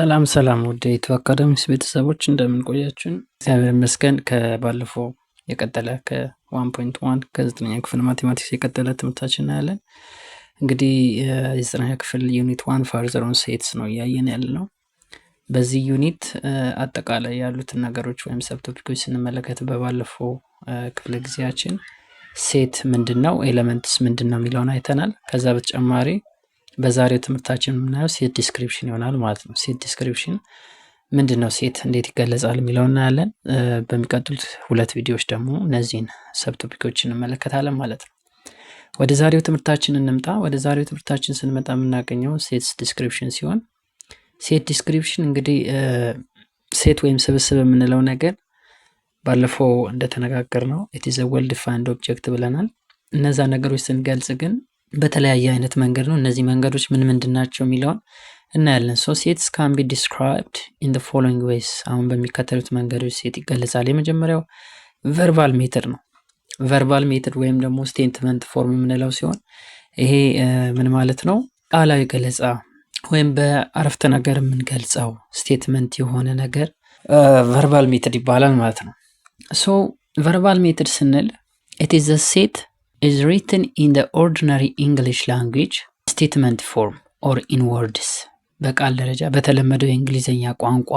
ሰላም ውድ የኢትዮ አካዳሚክስ ቤተሰቦች እንደምን ቆያችሁን? እግዚአብሔር ይመስገን። ከባለፈው የቀጠለ ከ1.1 ከ9ኛ ክፍል ማቴማቲክስ የቀጠለ ትምህርታችን እናያለን። እንግዲህ የ9ኛ ክፍል ዩኒት 1 ፋርዘር ኦን ሴትስ ነው እያየን ያለነው። በዚህ ዩኒት አጠቃላይ ያሉትን ነገሮች ወይም ሰብቶፒኮች ስንመለከት በባለፈው ክፍለ ጊዜያችን ሴት ምንድነው፣ ኤሌመንትስ ምንድነው የሚለውን አይተናል። ከዛ በተጨማሪ በዛሬው ትምህርታችን የምናየው ሴት ዲስክሪፕሽን ይሆናል ማለት ነው። ሴት ዲስክሪፕሽን ምንድነው፣ ሴት እንዴት ይገለጻል የሚለውን እናያለን። በሚቀጥሉት ሁለት ቪዲዮዎች ደግሞ እነዚህን ሰብቶፒኮችን እንመለከታለን ማለት ነው። ወደ ዛሬው ትምህርታችን እንምጣ። ወደ ዛሬው ትምህርታችን ስንመጣ የምናገኘው ሴት ዲስክሪፕሽን ሲሆን ሴት ዲስክሪፕሽን እንግዲህ ሴት ወይም ስብስብ የምንለው ነገር ባለፈው እንደተነጋገር ነው ኢት ኢዝ አ ዌል ዲፋይንድ ኦብጀክት ብለናል። እነዛ ነገሮች ስንገልጽ ግን በተለያየ አይነት መንገድ ነው። እነዚህ መንገዶች ምን ምንድናቸው የሚለውን እናያለን። ሶ ሴትስ ካን ቢ ዲስክራይብድ ኢን ዘ ፎሎዊንግ ዌይስ፣ አሁን በሚከተሉት መንገዶች ሴት ይገለጻል። የመጀመሪያው ቨርባል ሜተድ ነው። ቨርባል ሜተድ ወይም ደግሞ ስቴትመንት ፎርም የምንለው ሲሆን ይሄ ምን ማለት ነው? ቃላዊ ገለጻ ወይም በአረፍተ ነገር የምንገልጸው ስቴትመንት የሆነ ነገር ቨርባል ሜተድ ይባላል ማለት ነው። ሶ ቨርባል ሜተድ ስንል ኢት ኢዝ a set is written in the ordinary English language statement form or in words። በቃል ደረጃ በተለመደው የእንግሊዝኛ ቋንቋ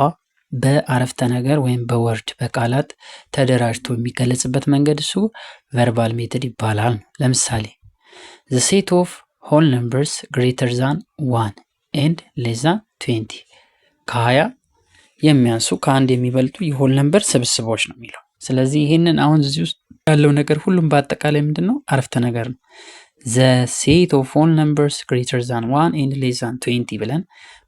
በአረፍተ ነገር ወይም በወርድ በቃላት ተደራጅቶ የሚገለጽበት መንገድ እሱ ቨርባል ሜተድ ይባላል። ለምሳሌ the set of whole numbers greater than 1 and less than 20 ከ20 የሚያንሱ ከአንድ የሚበልጡ የሆል ነምበር ስብስቦች ነው የሚለው። ስለዚህ ይህንን አሁን እዚህ ውስጥ ያለው ነገር ሁሉም በአጠቃላይ ምንድነው? አረፍተ ነገር ነው። the set of all numbers greater than 1 and less than 20 ብለን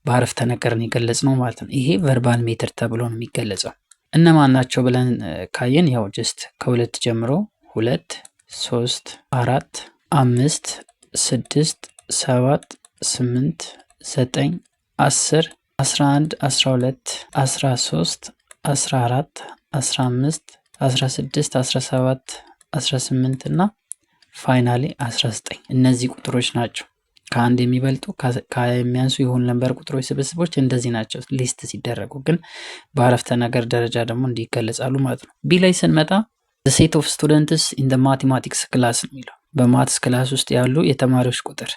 በአረፍተ ነገር ነው የገለጽነው ማለት ነው። ይሄ ቨርባል ሜተድ ተብሎ ነው የሚገለጸው። እነማን ናቸው ብለን ካየን ያው ጀስት ከሁለት ጀምሮ 2 3 4 5 6 7 8 9 10 11 12 13 14 15 16 17 18 እና ፋይናሊ 19 እነዚህ ቁጥሮች ናቸው። ከአንድ የሚበልጡ ከ20 የሚያንሱ የሆኑ ነምበር ቁጥሮች ስብስቦች እንደዚህ ናቸው ሊስት ሲደረጉ፣ ግን በአረፍተ ነገር ደረጃ ደግሞ እንዲገለጻሉ ማለት ነው። ቢ ላይ ስንመጣ the set of students in the mathematics class ነው የሚለው። በማትስ ክላስ ውስጥ ያሉ የተማሪዎች ቁጥር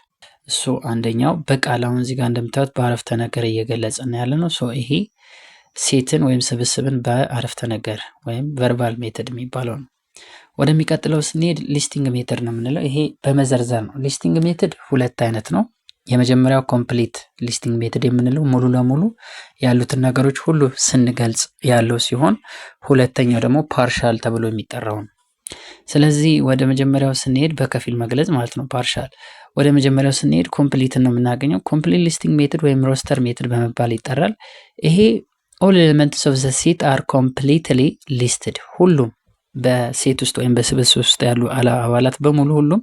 እሱ አንደኛው በቃል አሁን እዚህ ጋር እንደምታዩት በአረፍተ ነገር እየገለጸን ያለ ነው። ሶ ይሄ ሴትን ወይም ስብስብን በአረፍተ ነገር ወይም ቨርባል ሜተድ የሚባለው ነው። ወደሚቀጥለው ስንሄድ ሊስቲንግ ሜተድ ነው የምንለው። ይሄ በመዘርዘር ነው። ሊስቲንግ ሜተድ ሁለት አይነት ነው። የመጀመሪያው ኮምፕሊት ሊስቲንግ ሜተድ የምንለው ሙሉ ለሙሉ ያሉትን ነገሮች ሁሉ ስንገልጽ ያለው ሲሆን፣ ሁለተኛው ደግሞ ፓርሻል ተብሎ የሚጠራው ነው። ስለዚህ ወደ መጀመሪያው ስንሄድ በከፊል መግለጽ ማለት ነው ፓርሻል። ወደ መጀመሪያው ስንሄድ ኮምፕሊት ነው የምናገኘው። ኮምፕሊት ሊስቲንግ ሜተድ ወይም ሮስተር ሜተድ በመባል ይጠራል። ይሄ all elements of the set are completely listed፣ ሁሉም በሴት ውስጥ ወይም በስብስብ ውስጥ ያሉ አባላት በሙሉ ሁሉም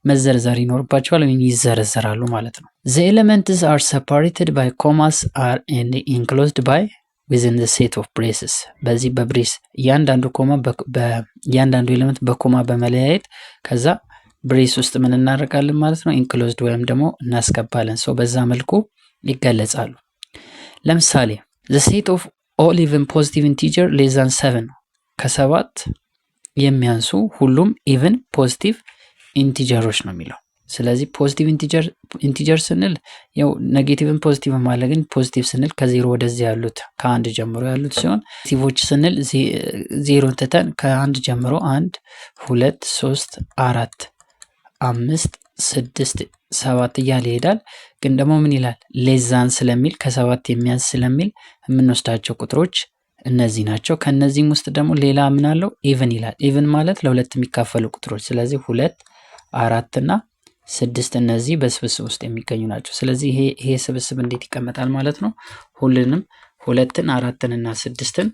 መዘርዘር ይኖርባቸዋል ወይም ይዘረዘራሉ ማለት ነው። the elements are separated by commas are and enclosed by within the set of braces። በዚህ በብሬስ እያንዳንዱ ኮማ እያንዳንዱ ኤሌመንት በኮማ በመለያየት ከዛ ብሬስ ውስጥ ምን እናደርጋለን ማለት ነው? ኢንክሎዝድ ወይም ደግሞ እናስገባለን። ሰው በዛ መልኩ ይገለጻሉ። ለምሳሌ the set of all even positive integer less than 7 ከሰባት የሚያንሱ ሁሉም ኢቭን ፖዚቲቭ ኢንቲጀሮች ነው የሚለው። ስለዚህ ፖዚቲቭ ኢንቲጀር ስንል ያው ኔጌቲቭን ፖዚቲቭ ማለት ግን ፖዚቲቭ ስንል ከዜሮ ወደዚህ ያሉት ከአንድ ጀምሮ ያሉት ሲሆን ኔጌቲቮች ስንል ዜሮን ትተን ከአንድ ጀምሮ 1 2 3 4 5 6 7 እያለ ይሄዳል። ግን ደግሞ ምን ይላል? ሌዛን ስለሚል ከሰባት የሚያንስ ስለሚል የምንወስዳቸው ቁጥሮች እነዚህ ናቸው። ከነዚህም ውስጥ ደግሞ ሌላ ምን አለው? ኢቭን ይላል። ኢቭን ማለት ለሁለት የሚካፈሉ ቁጥሮች። ስለዚህ 2 4 እና 6 እነዚህ በስብስብ ውስጥ የሚገኙ ናቸው። ስለዚህ ይሄ ስብስብ እንዴት ይቀመጣል ማለት ነው? ሁሉንም 2ን 4ን እና 6ን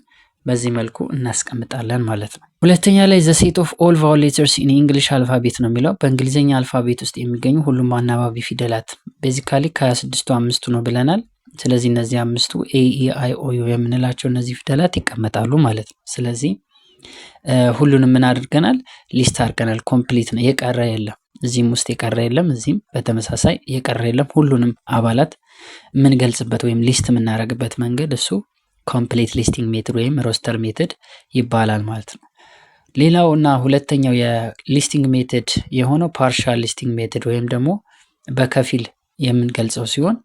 በዚህ መልኩ እናስቀምጣለን ማለት ነው። ሁለተኛ ላይ the set of all vowel letters in English alphabet ነው የሚለው። በእንግሊዝኛ አልፋቤት ውስጥ የሚገኙ ሁሉም አናባቢ ፊደላት ቤዚካሊ ከ26ቱ አምስቱ ነው ብለናል። ስለዚህ እነዚህ አምስቱ ኤ ኢ አይ ኦ ዩ የምንላቸው እነዚህ ፊደላት ይቀመጣሉ ማለት ነው። ስለዚህ ሁሉንም ምን አድርገናል? ሊስት አድርገናል። ኮምፕሊት ነው፣ የቀረ የለም። እዚህም ውስጥ የቀረ የለም፣ እዚህም በተመሳሳይ የቀረ የለም። ሁሉንም አባላት የምንገልጽበት ወይም ሊስት የምናደርግበት መንገድ እሱ ኮምፕሌት ሊስቲንግ ሜትድ ወይም ሮስተር ሜትድ ይባላል ማለት ነው። ሌላው እና ሁለተኛው የሊስቲንግ ሜትድ የሆነው ፓርሻል ሊስቲንግ ሜትድ ወይም ደግሞ በከፊል የምንገልጸው ሲሆን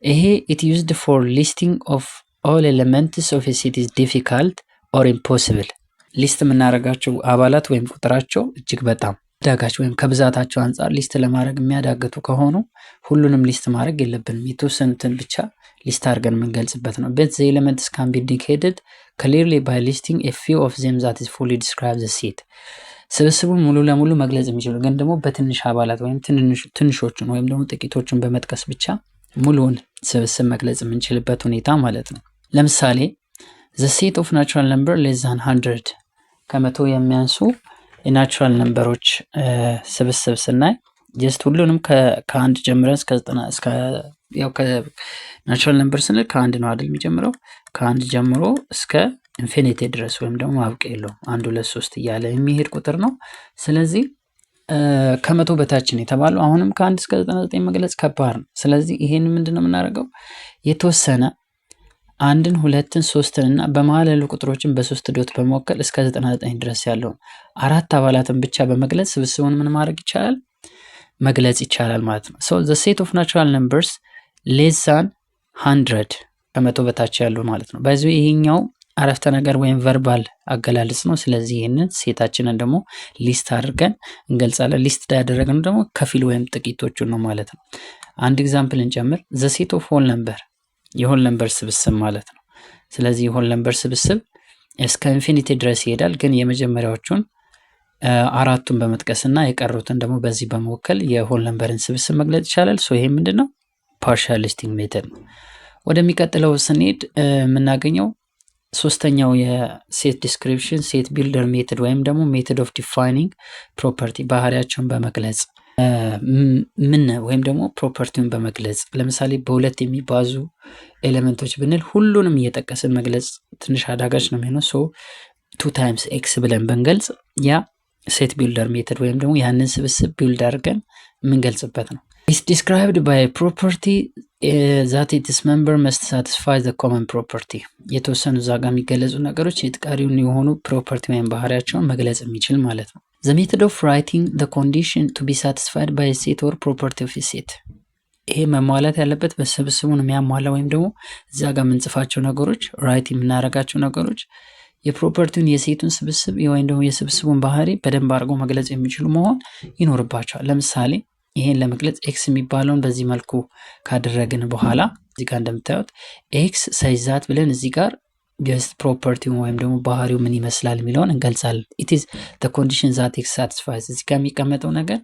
ይሄ ኢት ዩዝድ ፎር ሊስቲንግ ኦፍ ኦል ኤሌመንትስ ኦፍ ኤ ሲቲ ኢዝ ዲፊካልት ኦር ኢምፖሲብል። ሊስት የምናደርጋቸው አባላት ወይም ቁጥራቸው እጅግ በጣም አዳጋች ወይም ከብዛታቸው አንጻር ሊስት ለማድረግ የሚያዳግቱ ከሆኑ ሁሉንም ሊስት ማድረግ የለብንም። የተወሰኑትን ብቻ ሊስት አድርገን የምንገልጽበት ነው። but the elements can be indicated clearly by listing a few of them that is fully describe the set። ስብስቡን ሙሉ ለሙሉ መግለጽ የሚችሉ ግን ደግሞ በትንሽ አባላት ወይም ትንሾቹን ወይም ደግሞ ጥቂቶቹን በመጥቀስ ብቻ ሙሉውን ስብስብ መግለጽ የምንችልበት ሁኔታ ማለት ነው። ለምሳሌ the set of natural number less than 100 ከመቶ የሚያንሱ የናቹራል ነምበሮች ስብስብ ስናይ ጀስት ሁሉንም ከአንድ ጀምረን እስከ 90 እስከ ያው ከናቹራል ነምበር ስንል ከአንድ ነው አይደል የሚጀምረው ከአንድ ጀምሮ እስከ ኢንፊኒቲ ድረስ ወይም ደግሞ ማብቂያ የለውም 1 2 3 እያለ የሚሄድ ቁጥር ነው። ስለዚህ ከመቶ በታችን የተባለው አሁንም ከ1 እስከ 99 መግለጽ ከባድ ነው። ስለዚህ ይሄን ምንድነው የምናደርገው የተወሰነ አንድን ሁለትን ሶስትን እና በመሃል ያሉ ቁጥሮችን በሶስት ዶት በመወከል እስከ 99 ድረስ ያለውን አራት አባላትን ብቻ በመግለጽ ስብስቡን ምን ማድረግ ይቻላል መግለጽ ይቻላል ማለት ነው። so the set of natural numbers less than 100 ከመቶ በታች ያሉ ማለት ነው። በዚህ ይሄኛው አረፍተ ነገር ወይም ቨርባል አገላለጽ ነው። ስለዚህ ይሄንን ሴታችንን ደግሞ ሊስት አድርገን እንገልጻለን። ሊስት ያደረግነው ደግሞ ከፊል ወይም ጥቂቶቹን ነው ማለት ነው። አንድ ኤግዛምፕል እንጨምር። the set of whole number የሆል ነምበር ስብስብ ማለት ነው። ስለዚህ የሆል ነምበር ስብስብ እስከ ኢንፊኒቲ ድረስ ይሄዳል። ግን የመጀመሪያዎቹን አራቱን በመጥቀስና የቀሩትን ደግሞ በዚህ በመወከል የሆል ነምበርን ስብስብ መግለጽ ይቻላል። ሶ ይሄ ምንድነው ፓርሻል ሊስቲንግ ሜተድ ነው። ወደሚቀጥለው ስንሄድ የምናገኘው ሶስተኛው የሴት ዲስክሪፕሽን ሴት ቢልደር ሜተድ ወይም ደግሞ ሜተድ ኦፍ ዲፋይኒንግ ፕሮፐርቲ ባህሪያቸውን በመግለጽ ምን ወይም ደግሞ ፕሮፐርቲውን በመግለጽ ለምሳሌ በሁለት የሚባዙ ኤሌመንቶች ብንል ሁሉንም እየጠቀስን መግለጽ ትንሽ አዳጋች ነው የሚሆነው። ሶ 2 ታይምስ ኤክስ ብለን ብንገልጽ ያ ሴት ቢልደር ሜተድ ወይም ደግሞ ያንን ስብስብ ቢልድ አድርገን የምንገልጽበት ነው። ኢስ ዲስክራይብድ ባይ ፕሮፐርቲ ዛት ኢትስ ሜምበር መስት ሳቲስፋይ ዘ ኮመን ፕሮፐርቲ። የተወሰኑ እዛ ጋር የሚገለጹ ነገሮች የተቃሪውን የሆኑ ፕሮፐርቲ ወይም ባህሪያቸውን መግለጽ የሚችል ማለት ነው። The method of writing the condition to be satisfied by a set or property of a set። ይሄ መሟላት ያለበት በስብስቡን የሚያሟላ ወይም ደግሞ እዛ ጋር የምንጽፋቸው ነገሮች ራይት የምናደርጋቸው ነገሮች የፕሮፐርቲውን የሴቱን ስብስብ ወይም ደግሞ የስብስቡን ባህሪ በደንብ አድርገው መግለጽ የሚችሉ መሆን ይኖርባቸዋል። ለምሳሌ ይሄን ለመግለጽ ኤክስ የሚባለውን በዚህ መልኩ ካደረግን በኋላ እዚህ ጋር እንደምታዩት ኤክስ ሳይዛት ብለን እዚህ ጋር ጀስት ፕሮፐርቲው ወይም ደግሞ ባህሪው ምን ይመስላል የሚለውን እንገልጻለን። it is the condition that x satisfies። እዚህ ጋር የሚቀመጠው ነገር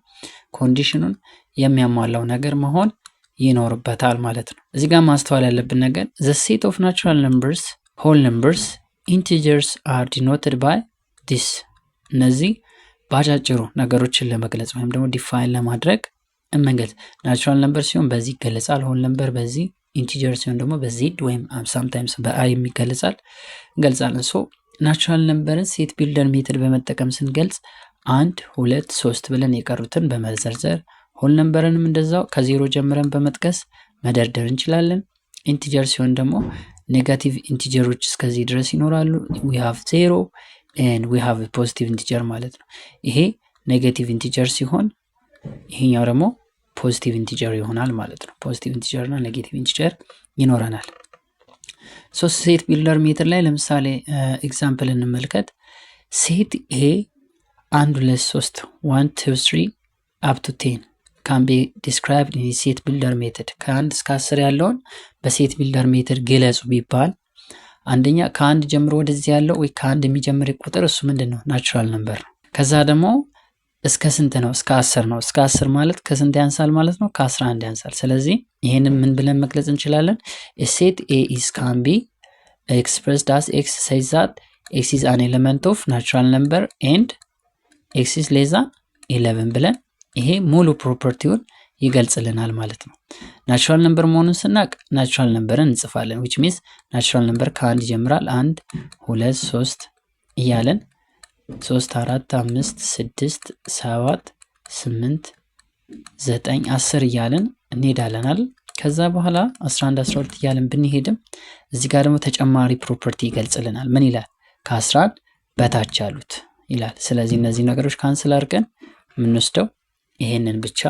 ኮንዲሽኑን የሚያሟላው ነገር መሆን ይኖርበታል ማለት ነው። እዚህ ጋር ማስተዋል ያለብን ነገር the set of natural numbers whole numbers integers are denoted by this። እነዚህ ባጫጭሩ ነገሮችን ለመግለጽ ወይም ደግሞ ዲፋይን ለማድረግ እንገልጽ። ናቹራል ነምበር ሲሆን በዚህ ይገለጻል። ሆል ነምበር በዚህ ኢንቲጀር ሲሆን ደግሞ በዜድ ወይም ሳምታይምስ በአይ የሚገለጻል እንገልጻለን። ሶ ናቹራል ነምበርን ሴት ቢልደር ሜተድ በመጠቀም ስንገልጽ 1 2 3 ብለን የቀሩትን በመዘርዘር ሆል ነምበርንም እንደዛው ከዜሮ ጀምረን በመጥቀስ መደርደር እንችላለን። ኢንቲጀር ሲሆን ደግሞ ኔጋቲቭ ኢንቲጀሮች እስከዚህ ድረስ ይኖራሉ። we have 0 and we have a positive integer ማለት ነው። ይሄ ኔጋቲቭ ኢንቲጀር ሲሆን ይሄኛው ደግሞ ፖዚቲቭ ኢንቲጀር ይሆናል ማለት ነው። ፖዚቲቭ ኢንቲጀር እና ኔጌቲቭ ኢንቲጀር ይኖረናል። ሶስት ሴት ቢልደር ሜተድ ላይ ለምሳሌ ኤግዛምፕል እንመልከት። ሴት ኤ 1 2 3 1 2 3 up to 10 can be described in ሴት ቢልደር ሜተድ። ከ1 እስከ 10 ያለውን በሴት ቢልደር ሜተድ ግለጹ ቢባል አንደኛ ከ1 ጀምሮ ወደዚህ ያለው ወይ ከ1 የሚጀምር ቁጥር እሱ ምንድነው ናቹራል ነምበር ነው። ከዛ ደግሞ እስከ ስንት ነው? እስከ 10 ነው። እስከ 10 ማለት ከስንት ያንሳል ማለት ነው? ከ11 ያንሳል። ስለዚህ ይሄንን ምን ብለን መግለጽ እንችላለን? a set a is can be expressed as x says that x is an element of natural number and x is less than 11 ብለን ይሄ ሙሉ ፕሮፐርቲውን ይገልጽልናል ማለት ነው። ናቹራል ነምበር መሆኑን ስናቅ ናቹራል ነምበርን እንጽፋለን which means ናቹራል ነምበር ከ1 ይጀምራል 1 2 3 እያለን 3 4 5 6 7 8 9 10 እያለን እንሄዳለናል። ከዛ በኋላ 11 12 እያለን ብንሄድም እዚህ ጋር ደግሞ ተጨማሪ ፕሮፐርቲ ይገልጽልናል። ምን ይላል? ከ11 በታች ያሉት ይላል። ስለዚህ እነዚህ ነገሮች ካንስል አድርገን የምንወስደው ይሄንን ብቻ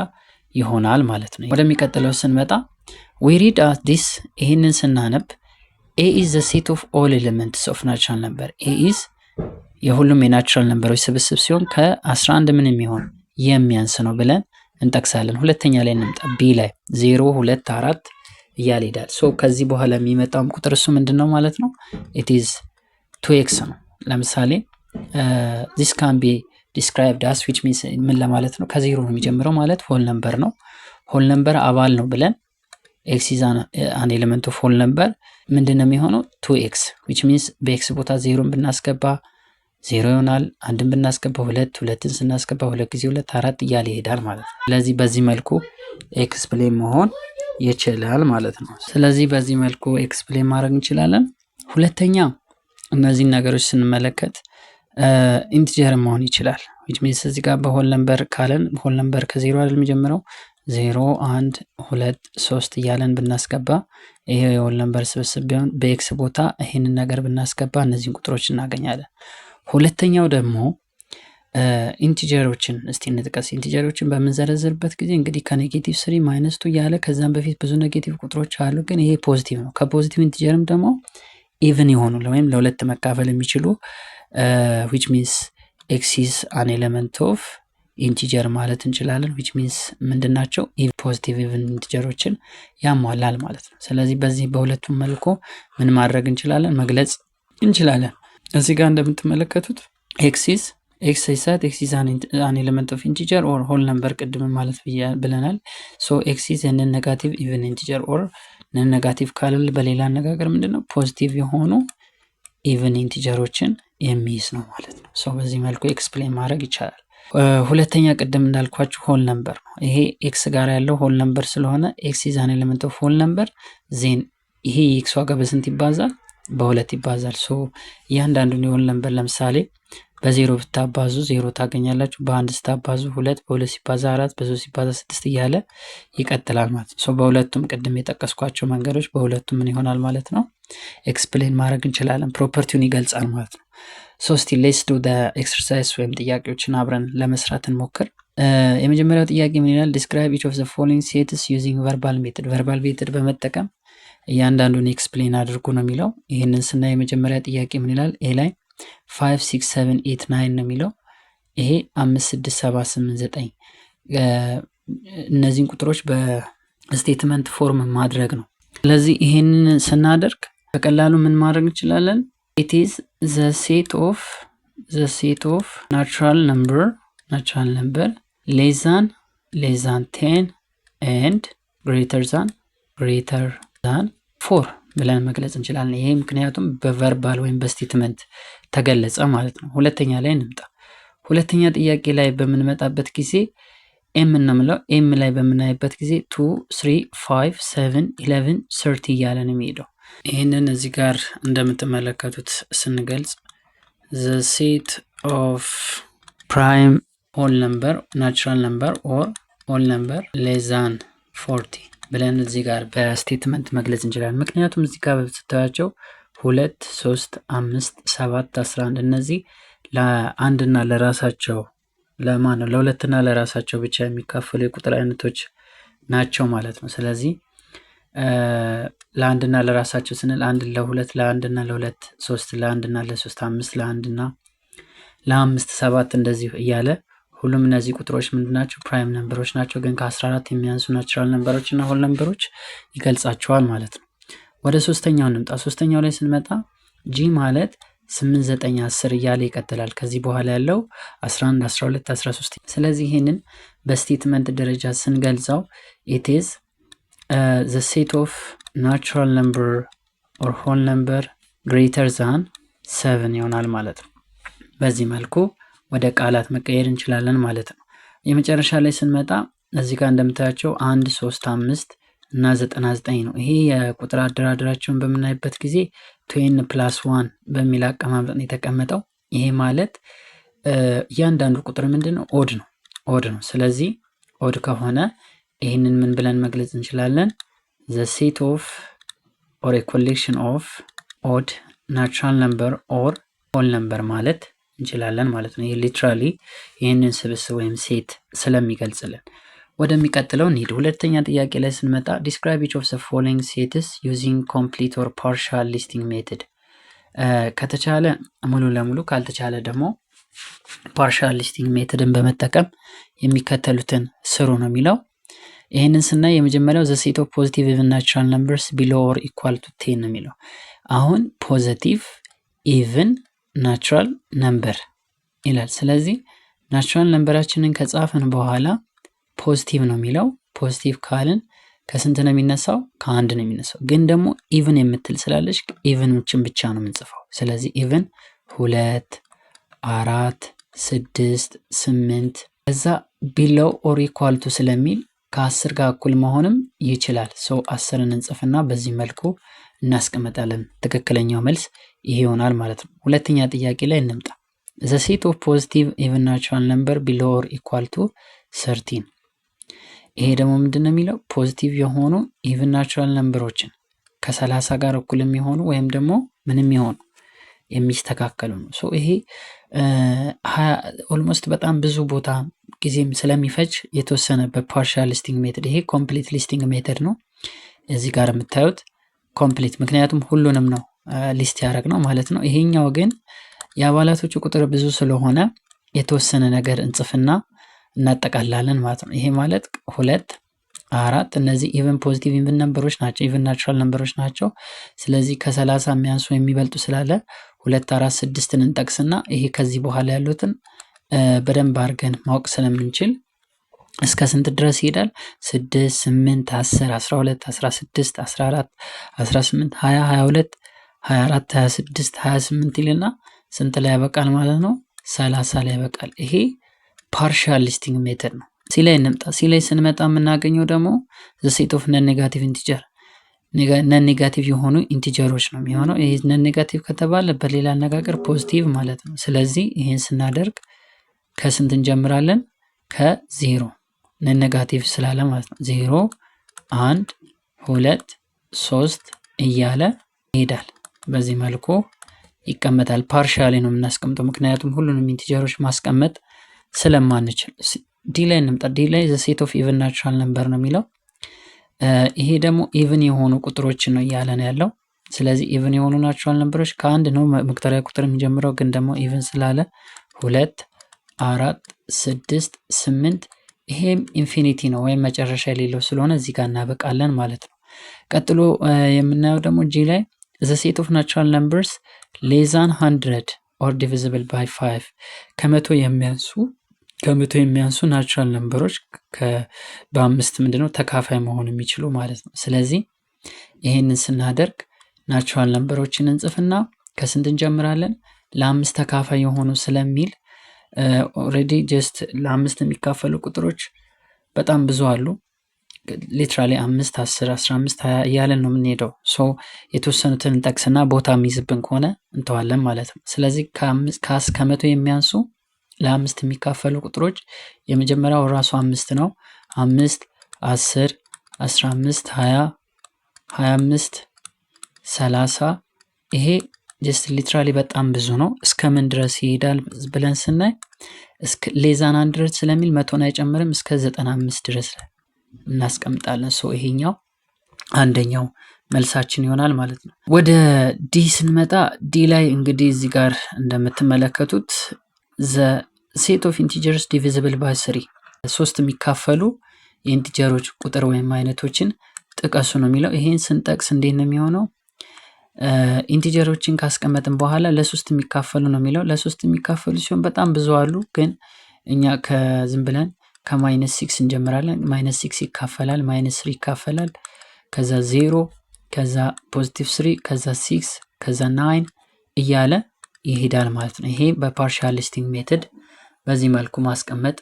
ይሆናል ማለት ነው። ወደሚቀጥለው ስንመጣ we read as this ይሄንን ስናነብ a is the set of all elements of natural number a is የሁሉም የናቹራል ነምበሮች ስብስብ ሲሆን ከ11 ምን የሚሆን የሚያንስ ነው ብለን እንጠቅሳለን። ሁለተኛ ላይ እንምጣ። ቢ ላይ 0 2 4 እያለ ይሄዳል። ሶ ከዚህ በኋላ የሚመጣውም ቁጥር እሱ ምንድነው ማለት ነው? it is 2x ነው። ለምሳሌ this can be described as which means ምን ለማለት ነው? ከዜሮ ነው የሚጀምረው ማለት ሆል ነምበር ነው። ሆል ነምበር አባል ነው ብለን x is an element of whole number ምንድነው የሚሆነው? 2x which means በx ቦታ 0ን ብናስገባ 0 ይሆናል። አንድን ብናስገባ 2 2ን ስናስገባ 2 ጊዜ 2 4 እያለ ይሄዳል ማለት ነው። ስለዚህ በዚህ መልኩ ኤክስፕሌን መሆን ይችላል ማለት ነው። ስለዚህ በዚህ መልኩ ኤክስፕሌን ማድረግ እንችላለን። ሁለተኛ እነዚህን ነገሮች ስንመለከት ኢንቲጀር መሆን ይችላል። which means እዚህ ጋር በሆል ነምበር ካለን ሆል ነምበር ከ0 አይደል የሚጀምረው 0 1 2 3 እያለን ብናስገባ ይሄ የሆል ነምበር ስብስብ ቢሆን በኤክስ ቦታ ይሄንን ነገር ብናስገባ እነዚህን ቁጥሮች እናገኛለን። ሁለተኛው ደግሞ ኢንቲጀሮችን እስቲ እንጥቀስ። ኢንቲጀሮችን በምንዘረዝርበት ጊዜ እንግዲህ ከኔጌቲቭ 3 ማይነስ 2 ያለ ከዛም በፊት ብዙ ኔጌቲቭ ቁጥሮች አሉ፣ ግን ይሄ ፖዚቲቭ ነው። ከፖዚቲቭ ኢንቲጀርም ደግሞ ኢቭን የሆኑ ወይም ለሁለት መካፈል የሚችሉ which means x is an element of ኢንቲጀር ማለት እንችላለን። which means ምንድናቸው? ፖዚቲቭ ኢቭን ኢንቲጀሮችን ያሟላል ማለት ነው። ስለዚህ በዚህ በሁለቱም መልኩ ምን ማድረግ እንችላለን? መግለጽ እንችላለን። እዚህ ጋር እንደምትመለከቱት x is an element of integer or whole number ቅድም ማለት ብለናል። so x is a negative even integer or ኔጋቲቭ ካለ በሌላ አነጋገር ምንድነው? ፖዚቲቭ የሆኑ ኢቭን ኢንቲጀሮችን የሚይዝ ነው ማለት ነው። so በዚህ መልኩ ኤክስፕሌን ማድረግ ይቻላል። ሁለተኛ ቅድም እንዳልኳችሁ ሆል ነምበር ነው። ይሄ ኤክስ ጋር ያለው ሆል ነምበር ስለሆነ x is an element of whole number ዜን ይሄ የኤክስ ዋጋ በስንት ይባዛል? በሁለት ይባዛል። ሶ እያንዳንዱን የሆል ነምበር ለምሳሌ በ0 ብታባዙ 0 ታገኛላችሁ። በ1 ስታባዙ 2፣ በ2 ሲባዛ 4፣ በ3 ሲባዛ 6 እያለ ይቀጥላል ማለት ነው። ሶ በሁለቱም ቅድም የጠቀስኳቸው መንገዶች በሁለቱም ምን ይሆናል ማለት ነው? ኤክስፕሌን ማድረግ እንችላለን። ፕሮፐርቲውን ይገልጻል ማለት ነው። ሶ ስቲል ሌትስ ዱ ዘ ኤክሰርሳይዝ ወይም ጥያቄዎችን አብረን ለመስራት እንሞክር። የመጀመሪያው ጥያቄ ምን ይላል? ዲስክራይብ ኢች ኦፍ ዘ ፎሎዊንግ ሴትስ ዩዚንግ ቨርባል ሜተድ። ቨርባል ሜተድ በመጠቀም እያንዳንዱን ኤክስፕሌን አድርጉ ነው የሚለው። ይህንን ስናይ የመጀመሪያ ጥያቄ ምን ይላል? ኤ ላይ 5 6 7 8 9 ነው የሚለው። ይሄ 5 6 7 8 9 እነዚህን ቁጥሮች በስቴትመንት ፎርም ማድረግ ነው። ስለዚህ ይሄንን ስናደርግ በቀላሉ ምን ማድረግ እንችላለን? it is the set of natural number less than 10 and greater than 4 ብለን መግለጽ እንችላለን። ይሄ ምክንያቱም በቨርባል ወይም በስቴትመንት ተገለጸ ማለት ነው። ሁለተኛ ላይ እንምጣ። ሁለተኛ ጥያቄ ላይ በምንመጣበት ጊዜ ኤም እንምለው። ኤም ላይ በምናይበት ጊዜ 2 3 5 7 11 30 እያለ ነው የሚሄደው። ይህንን እዚህ ጋር እንደምትመለከቱት ስንገልጽ the set of prime whole number natural number or whole number less than 40 ብለን እዚህ ጋር በስቴትመንት መግለጽ እንችላለን። ምክንያቱም እዚህ ጋር ስታያቸው 2 3 5 7 11 እነዚህ ለአንድና ለራሳቸው ለማን ለሁለትና ለራሳቸው ብቻ የሚካፈሉ የቁጥር አይነቶች ናቸው ማለት ነው። ስለዚህ ለአንድና ለራሳቸው ስንል 1 ለ2 ለአንድና ለ2 3 ለአንድና ለ3 5 ለአንድና ለ5 7 እንደዚህ እያለ ሁሉም እነዚህ ቁጥሮች ምንድናቸው? ፕራይም ነምበሮች ናቸው። ግን ከ14 የሚያንሱ ናቹራል ነምበሮች እና ሆል ነምበሮች ይገልጻቸዋል ማለት ነው። ወደ ሶስተኛው እንምጣ። ሶስተኛው ላይ ስንመጣ ጂ ማለት 8 9 10 እያለ ይቀጥላል። ከዚህ በኋላ ያለው 11 12 13። ስለዚህ ይሄንን በስቴትመንት ደረጃ ስንገልጸው it is the set of natural number or whole number greater than 7 ይሆናል ማለት ነው። በዚህ መልኩ ወደ ቃላት መቀየር እንችላለን ማለት ነው። የመጨረሻ ላይ ስንመጣ እዚህ ጋር እንደምታያቸው 1 3 5 እና 99 ነው። ይሄ የቁጥር አደራደራቸውን በምናይበት ጊዜ 2n + 1 በሚል አቀማመጥ ነው የተቀመጠው። ይሄ ማለት እያንዳንዱ ቁጥር ምንድነው? ኦድ ነው። ስለዚህ ኦድ ከሆነ ይህንን ምን ብለን መግለጽ እንችላለን? the set of or a collection of odd natural number or whole number ማለት እንችላለን ማለት ነው። ይሄ ሊትራሊ ይህንን ስብስብ ወይም ሴት ስለሚገልጽልን ወደሚቀጥለው እንሂድ። ሁለተኛ ጥያቄ ላይ ስንመጣ describe each of the following sets using complete or partial listing method ከተቻለ ሙሉ ለሙሉ ካልተቻለ ደግሞ ፓርሻል ሊስቲንግ ሜተድን በመጠቀም የሚከተሉትን ስሩ ነው የሚለው። ይህንን ስናይ የመጀመሪያው the set of positive even natural numbers below or equal to 10 ነው የሚለው። አሁን ፖዚቲቭ ኢቭን ናቹራል ነምበር ይላል። ስለዚህ ናቹራል ነምበራችንን ከጻፍን በኋላ ፖዚቲቭ ነው የሚለው። ፖዚቲቭ ካልን ከስንት ነው የሚነሳው? ከአንድ ነው የሚነሳው። ግን ደግሞ ኢቭን የምትል ስላለች ኢቭኖችን ብቻ ነው የምንጽፈው። ስለዚህ ኢቭን 2 4 6 8 ከዛ ቢሎው ኦር ኢኳል ቱ ስለሚል ከ10 ጋር እኩል መሆንም ይችላል። ሰው 10ን እንጽፍና በዚህ መልኩ እናስቀምጣለን። ትክክለኛው መልስ ይሄ ይሆናል ማለት ነው። ሁለተኛ ጥያቄ ላይ እንምጣ። the set of positive even natural number below or equal to 13 ይሄ ደግሞ ምንድን ነው የሚለው? ፖዚቲቭ የሆኑ ኢቭን ናቹራል ነምበሮችን ከ30 ጋር እኩል የሚሆኑ ወይም ደግሞ ምንም የሆኑ የሚስተካከሉ ነው። ሶ ይሄ ኦልሞስት በጣም ብዙ ቦታ ጊዜም ስለሚፈጅ የተወሰነ በፓርሻል ሊስቲንግ ሜተድ፣ ይሄ ኮምፕሊት ሊስቲንግ ሜተድ ነው። እዚህ ጋር የምታዩት ኮምፕሊት ምክንያቱም ሁሉንም ነው ሊስት ያደረግ ነው ማለት ነው። ይሄኛው ግን የአባላቶቹ ቁጥር ብዙ ስለሆነ የተወሰነ ነገር እንጽፍና እናጠቃላለን ማለት ነው። ይሄ ማለት 2 4 እነዚህ ኢቨን ፖዚቲቭ ኢቨን ነምበሮች ናቸው፣ ኢቨን ናቹራል ነምበሮች ናቸው። ስለዚህ ከ30 የሚያንሱ የሚበልጡ ስላለ 2 4 6ን እንጠቅስና ይሄ ከዚህ በኋላ ያሉትን በደንብ አድርገን ማወቅ ስለምንችል እስከ ስንት ድረስ ይሄዳል? 6 8 10 12 16 14 18 20 22 24 26 28 ይልና ስንት ላይ ያበቃል ማለት ነው? 30 ላይ ያበቃል። ይሄ ፓርሻል ሊስቲንግ ሜተድ ነው። ሲ ላይ እንምጣ። ሲ ላይ ስንመጣ የምናገኘው ደግሞ the set of non negative integer ነን ኔጋቲቭ የሆኑ ኢንቲጀሮች ነው የሚሆነው። ይሄ ነን ኔጋቲቭ ከተባለ በሌላ አነጋገር ፖዚቲቭ ማለት ነው። ስለዚህ ይሄን ስናደርግ ከስንት እንጀምራለን? ከ0 ነን ኔጋቲቭ ስላለ ማለት ነው። 0 1 2 3 እያለ ይሄዳል። በዚህ መልኩ ይቀመጣል። ፓርሻሊ ነው የምናስቀምጠው ምክንያቱም ሁሉንም ኢንቲጀሮች ማስቀመጥ ስለማንችል። ዲ ላይ እንምጣ። ዲ ላይ the set of even natural number ነው የሚለው። ይሄ ደግሞ ኢቭን የሆኑ ቁጥሮችን ነው እያለ ነው ያለው። ስለዚህ ኢቭን የሆኑ ናቹራል ነምበሮች ከአንድ ነው መቁጠሪያ ቁጥር የሚጀምረው፣ ግን ደግሞ ኢቭን ስላለ 2 4 6 8 ይሄም ኢንፊኒቲ ነው ወይም መጨረሻ የሌለው ስለሆነ እዚህ ጋር እናበቃለን ማለት ነው። ቀጥሎ የምናየው ደግሞ ጂ ላይ the set of natural numbers less than 100 or divisible by 5 ከመቶ የሚያንሱ ናቹራል ነምበሮች በአምስት ምንድነው ተካፋይ መሆን የሚችሉ ማለት ነው። ስለዚህ ይሄንን ስናደርግ ናቹራል ነምበሮችን እንጽፍና ከስንት እንጀምራለን? ለአምስት ተካፋይ የሆኑ ስለሚል ኦልሬዲ ጀስት ለአምስት የሚካፈሉ ቁጥሮች በጣም ብዙ አሉ። ሊትራሊ 5 10 15 20 እያለን ነው የምንሄደው። ሶ የተወሰኑትን እንጠቅስና ቦታ የሚይዝብን ከሆነ እንተዋለን ማለት ነው። ስለዚህ ከመቶ የሚያንሱ ለአምስት የሚካፈሉ ቁጥሮች የመጀመሪያው ራሱ 5 ነው። 5 10 15 20 25 30 ይሄ ጀስት ሊትራሊ በጣም ብዙ ነው። እስከ ምን ድረስ ይሄዳል ብለን ስናይ እስከ ሌዛን 100 ስለሚል መቶን አይጨምርም፣ እስከ 95 ድረስ እናስቀምጣለን። ሶ ይሄኛው አንደኛው መልሳችን ይሆናል ማለት ነው። ወደ ዲ ስንመጣ ዲ ላይ እንግዲህ እዚህ ጋር እንደምትመለከቱት the set of integers divisible by 3 3 የሚካፈሉ የኢንቲጀሮች ቁጥር ወይም አይነቶችን ጥቀሱ ነው የሚለው። ይሄን ስንጠቅስ እንዴት ነው የሚሆነው? ኢንቲጀሮችን ካስቀመጥን በኋላ ለሶስት የሚካፈሉ ነው የሚለው። ለሶስት የሚካፈሉ ሲሆን በጣም ብዙ አሉ፣ ግን እኛ ከዝም ብለን ከ-6 እንጀምራለን። -6 ይካፈላል፣ -3 ይካፈላል፣ ከዛ 0፣ ከዛ +3፣ ከዛ 6፣ ከዛ 9 እያለ ይሄዳል ማለት ነው። ይሄ በፓርሻል ሊስቲንግ ሜተድ በዚህ መልኩ ማስቀመጥ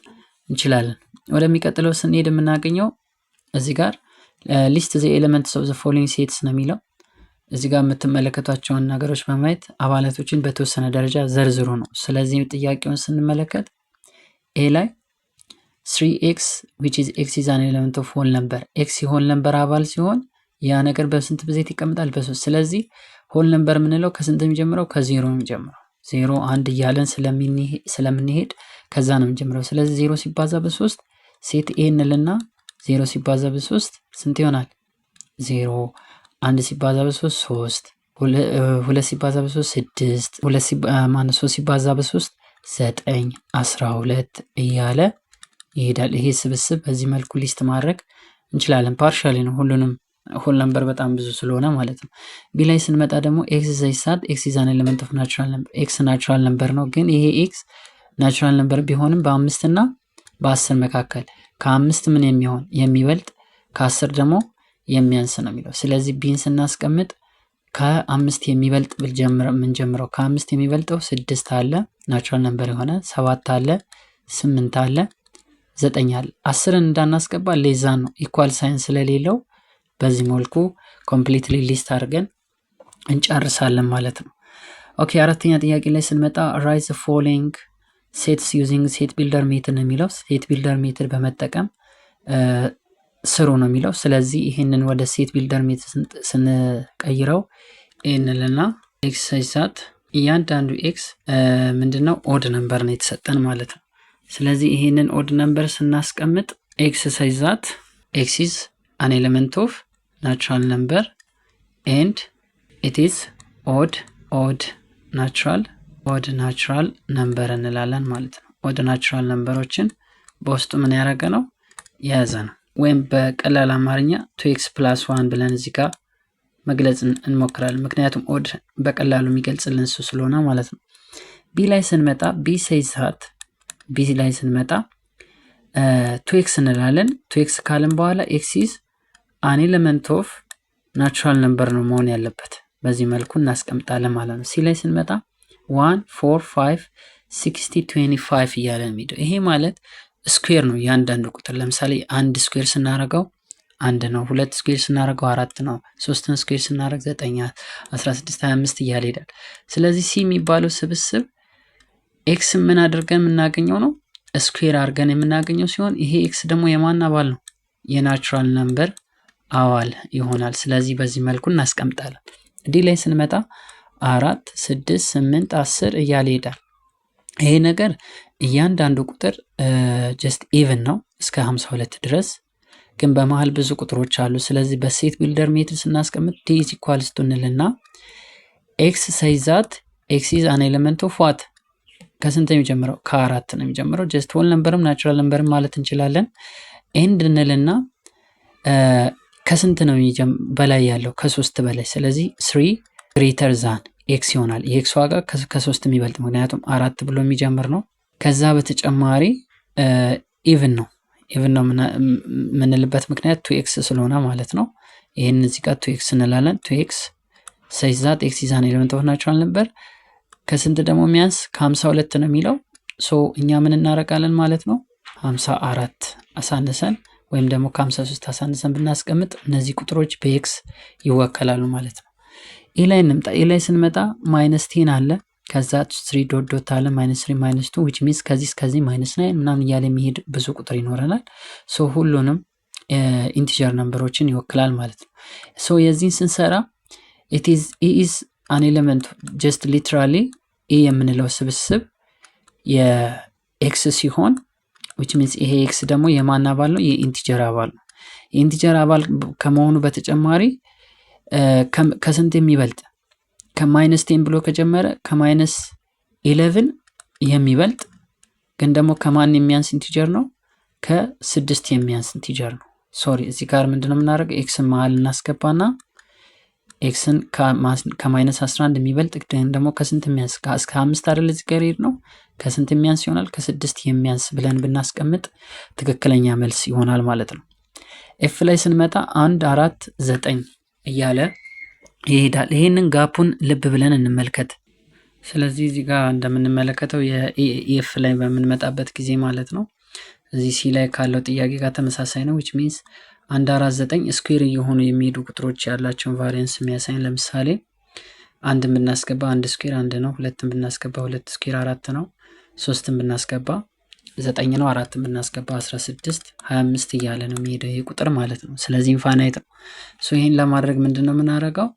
እንችላለን። ወደሚቀጥለው ስንሄድ የምናገኘው እዚህ ጋር ሊስት ዘ ኤሌመንትስ ኦፍ ዘ ፎሎዊንግ ሴትስ ነው የሚለው። እዚህ ጋር የምትመለከቷቸውን ነገሮች በማየት አባላቶችን በተወሰነ ደረጃ ዘርዝሩ ነው። ስለዚህ ጥያቄውን ስንመለከት ኤ ላይ 3x which is x is an element of whole number x የሆል ነምበር አባል ሲሆን ያ ነገር በስንት ብዜት ይቀመጣል? በ3። ስለዚህ ሆል ነምበር የምንለው ከስንት የሚጀምረው? ከ0 ነው የሚጀምረው። 0 1 እያለን ስለምንሄድ ከዛ ነው የሚጀምረው። ስለዚህ 0 ሲባዛ በ3 ሴት ኤ እንልና 0 ሲባዛ በ3 ስንት ይሆናል? 0 1 ሲባዛ በ3 3 2 ሲባዛ በ3 6 3 ሲባዛ በ3 9 12 እያለ ይሄዳል። ይሄ ስብስብ በዚህ መልኩ ሊስት ማድረግ እንችላለን። ፓርሻሊ ነው ሁሉንም ሆል ነምበር በጣም ብዙ ስለሆነ ማለት ነው። ቢ ላይ ስንመጣ ደግሞ ኤክስ ዘይሳት ኤክስ ኢዝ አን ኤሌመንት ኦፍ ናቹራል ነምበር። ኤክስ ናቹራል ነምበር ነው፣ ግን ይሄ ኤክስ ናቹራል ነምበር ቢሆንም በ5 እና በ10 መካከል ከ5 ምን የሚሆን የሚበልጥ ከ10 ደግሞ የሚያንስ ነው የሚለው። ስለዚህ ቢን ስናስቀምጥ ከ5 የሚበልጥ የምንጀምረው ከ5 የሚበልጠው 6 አለ ናቹራል ነምበር የሆነ 7 አለ 8 አለ 9 አለ። 10ን እንዳናስገባ ሌዛን ነው ኢኳል ሳይን ስለሌለው በዚህ መልኩ ኮምፕሊትሊ ሊስት አድርገን እንጨርሳለን ማለት ነው። ኦኬ አራተኛ ጥያቄ ላይ ስንመጣ ራይት ዘ ፎሎዊንግ ሴትስ ዩዚንግ ሴት ቢልደር ሜትድ ነው የሚለው። ሴት ቢልደር ሜትድ በመጠቀም ስሩ ነው የሚለው። ስለዚህ ይህንን ወደ ሴት ቢልደር ሜትድ ስንቀይረው ይህንልና ኤክስ ሳይሳት እያንዳንዱ ኤክስ ምንድነው ኦድ ነምበር ነው የተሰጠን ማለት ነው። ስለዚህ ይህንን ኦድ ነምበር ስናስቀምጥ ኤክስ ሳይዛት ኤክስ ኢዝ አን ኤሌመንት ኦፍ ናቹራል ነምበር ኤንድ ኢት ኢዝ ኦድ ናቹራል ነምበር እንላለን ማለት ነው። ኦድ ናቹራል ነምበሮችን በውስጡ ምን ያደረገ ነው የያዘ ነው። ወይም በቀላል አማርኛ 2x + 1 ብለን እዚህ ጋር መግለጽ እንሞክራለን። ምክንያቱም ኦድ በቀላሉ የሚገልጽልን እሱ ስለሆነ ማለት ነው። ቢ ላይ ስንመጣ ቢ ላይ ስንመጣ 2x እንላለን። 2x ካልን በኋላ x is an element of natural number ነው መሆን ያለበት። በዚህ መልኩ እናስቀምጣለን ማለት ነው። ሲ ላይ ስንመጣ 1 4 5 60 25 እያለ የሚሄደው ይሄ ማለት ስኩዌር ነው ያንዳንዱ ቁጥር። ለምሳሌ 1 ስኩዌር ስናደርገው 1 ነው፣ 2 ስኩዌር ስናደርገው 4 ነው፣ 3 ስኩዌር ስናደርግ 9 16 25 እያለ ይሄዳል። ስለዚህ ሲ የሚባለው ስብስብ ኤክስ ምን አድርገን የምናገኘው ነው ስኩዌር አድርገን የምናገኘው ሲሆን ይሄ ኤክስ ደግሞ የማን አባል ነው? የናቹራል ነምበር አባል ይሆናል። ስለዚህ በዚህ መልኩ እናስቀምጣለን። ዲ ላይ ስንመጣ 4 6 8 10 እያለ ይሄዳል። ይሄ ነገር እያንዳንዱ ቁጥር ጀስት ኢቭን ነው እስከ 52 ድረስ፣ ግን በመሃል ብዙ ቁጥሮች አሉ። ስለዚህ በሴት ቢልደር ሜትድ ስናስቀምጥ ዲ ኢዝ ኢኳልስ ቱ እንልና ኤክስ ሳይዛት ኤክስ ኢዝ አን ኤሌመንት ኦፍ ዋት ከስንት የሚጀምረው? ከ4 ነው የሚጀምረው። ጀስት ሆል ነምበርም ናቹራል ነምበርም ማለት እንችላለን። ኤንድ እንልና ከስንት ነው በላይ ያለው? ከ3 በላይ። ስለዚህ 3 ግሬተር ዛን ኤክስ ይሆናል። የኤክስ ዋጋ ከ3 የሚበልጥ ምክንያቱም 4 ብሎ የሚጀምር ነው። ከዛ በተጨማሪ ኢቭን ነው የምንልበት ምክንያት 2x ስለሆነ ማለት ነው። ይህን እዚህ ጋር 2x እንላለን። 2x ሳይዛት ኤክስ ኢዝ አን ኤሌመንት ኦፍ ናቹራል ነምበር ከስንት ደግሞ የሚያንስ? ከ52 ነው የሚለው። ሶ እኛ ምን እናረጋለን ማለት ነው 54 አሳንሰን ወይም ደግሞ ከ53 አሳንሰን ብናስቀምጥ እነዚህ ቁጥሮች በኤክስ ይወከላሉ ማለት ነው። ኤ ላይ እንምጣ። ኤ ላይ ስንመጣ -10 አለ፣ ከዛ 3 ዶት ዶት አለ -3 -2 which means ከዚህ እስከዚህ -9 ምናምን እያለ የሚሄድ ብዙ ቁጥር ይኖረናል። ሶ ሁሉንም ኢንቲጀር ነምበሮችን ይወክላል ማለት ነው። ሶ የዚህን ስንሰራ it is an element just literally ኤ የምንለው ስብስብ የኤክስ ሲሆን which means ይሄ ኤክስ ደግሞ የማን አባል ነው? የኢንቲጀር አባል ነው። የኢንቲጀር አባል ከመሆኑ በተጨማሪ ከስንት የሚበልጥ? ከ-10 ብሎ ከጀመረ ከ-11 የሚበልጥ ግን ደግሞ ከማን የሚያንስ ኢንቲጀር ነው? ከ6 የሚያንስ ኢንቲጀር ነው። ሶሪ እዚህ ጋር ምንድነው የምናደርገው? ኤክስን መሀል እናስገባና ኤክስን ከ-11 የሚበልጥ ግን ደግሞ ከስንት የሚያንስ? እስከ 5 አይደል እዚህ ጋር ሄድ ነው። ከስንት የሚያንስ ይሆናል? ከ6 የሚያንስ ብለን ብናስቀምጥ ትክክለኛ መልስ ይሆናል ማለት ነው። ኤፍ ላይ ስንመጣ 1 4 9 እያለ ይሄዳል። ይሄንን ጋፑን ልብ ብለን እንመልከት። ስለዚህ እዚህ ጋር እንደምንመለከተው የኤፍ ላይ በምንመጣበት ጊዜ ማለት ነው እዚህ ሲ ላይ ካለው ጥያቄ ጋር ተመሳሳይ ነው። which means 1 4 9 ስኩዌር እየሆኑ የሚሄዱ ቁጥሮች ያላቸውን ቫሪያንስ የሚያሳይን። ለምሳሌ 1ን ብናስገባ 1 ስኩዌር 1 ነው፣ 2ን ብናስገባ 2 ስኩዌር 4 ነው፣ 3ን ብናስገባ 9 ነው። 4 የምናስገባ 16 25 እያለ ነው የሚሄደው ይሄ ቁጥር ማለት ነው። ስለዚህ ኢንፋናይት ነው። ይህን ለማድረግ ምንድን ነው የምናደርገው?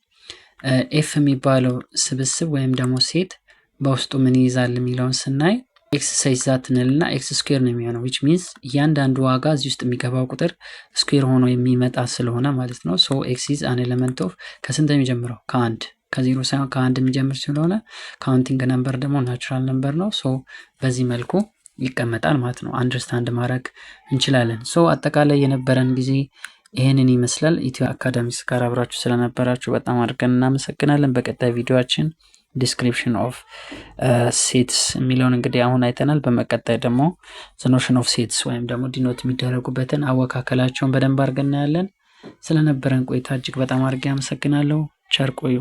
ኤፍ የሚባለው ስብስብ ወይም ደግሞ ሴት በውስጡ ምን ይይዛል የሚለውን ስናይ ኤክስ ሳይዛት እንልና ኤክስ ስኩዌር ነው የሚሆነው ዊች ሚንስ እያንዳንዱ ዋጋ እዚህ ውስጥ የሚገባው ቁጥር ስኩዌር ሆኖ የሚመጣ ስለሆነ ማለት ነው። ኤክስ ኢዝ አን ኤሌመንት ኦፍ ከስንት የሚጀምረው? ከአንድ ከዜሮ ሳይሆን ከአንድ የሚጀምር ስለሆነ ካውንቲንግ ነምበር ደግሞ ናቹራል ነምበር ነው። በዚህ መልኩ ይቀመጣል ማለት ነው። አንደርስታንድ ማድረግ እንችላለን። አጠቃላይ የነበረን ጊዜ ይህንን ይመስላል። ኢትዮ አካዳሚክስ ጋር አብራችሁ ስለነበራችሁ በጣም አድርገን እናመሰግናለን። በቀጣይ ቪዲዮችን ዲስክሪፕሽን ኦፍ ሴትስ የሚለውን እንግዲህ አሁን አይተናል። በመቀጣይ ደግሞ ኖሽን ኦፍ ሴትስ ወይም ደግሞ ዲኖት የሚደረጉበትን አወካከላቸውን በደንብ አድርገን እናያለን። ስለነበረን ቆይታ እጅግ በጣም አድርጌ አመሰግናለሁ። ቸር ቆዩ።